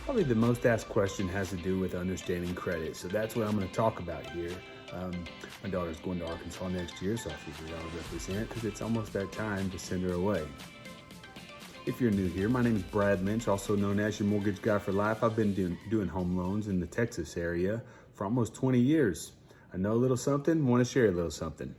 Probably the most asked question has to do with understanding credit. So that's what I'm going to talk about here. My daughter's going to Arkansas next year, so I figured I would represent because it's almost that time to send her away. If you're new here, my name is Brad Lynch, also known as your mortgage guy for life. I've been doing home loans in the Texas area for almost 20 years. I know a little something, want to share a little something.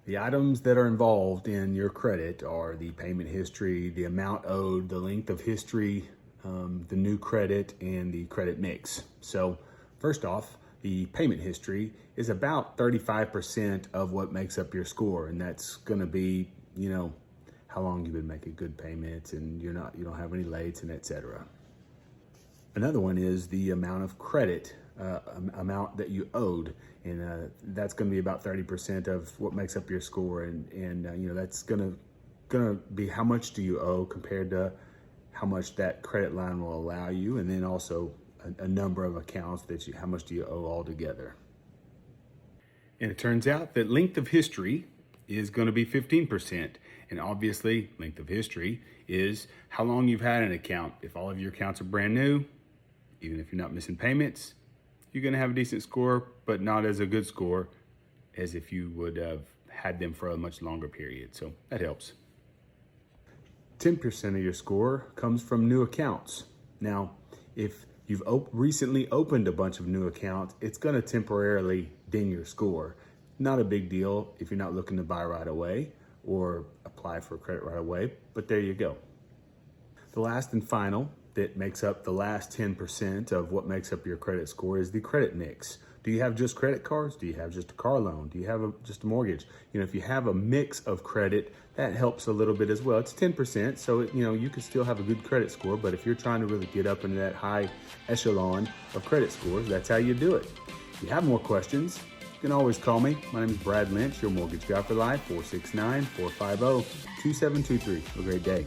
The items that are involved in your credit are the payment history, the amount owed, the length of history, the new credit, and the credit mix. So first off, the payment history is about 35% of what makes up your score. And that's gonna be, how long you've been making good payments and you don't have any lates and etc. Another one is the amount of credit, amount that you owed. And that's gonna be about 30% of what makes up your score. And that's gonna be how much do you owe compared to how much that credit line will allow you, and then also a number of accounts how much do you owe altogether. And it turns out that length of history is going to be 15%. And obviously, length of history is how long you've had an account. If all of your accounts are brand new, even if you're not missing payments, you're going to have a decent score, but not as a good score as if you would have had them for a much longer period. So that helps. 10% of your score comes from new accounts. Now, if you've recently opened a bunch of new accounts, it's going to temporarily ding your score. Not a big deal if you're not looking to buy right away or apply for credit right away, but there you go. The last and final that makes up the last 10% of what makes up your credit score is the credit mix. Do you have just credit cards? Do you have just a car loan? Do you have just a mortgage? If you have a mix of credit, that helps a little bit as well. It's 10%, so you can still have a good credit score, but if you're trying to really get up into that high echelon of credit scores, that's how you do it. If you have more questions, you can always call me. My name is Brad Lynch, your mortgage guy for life, 469-450-2723. Have a great day.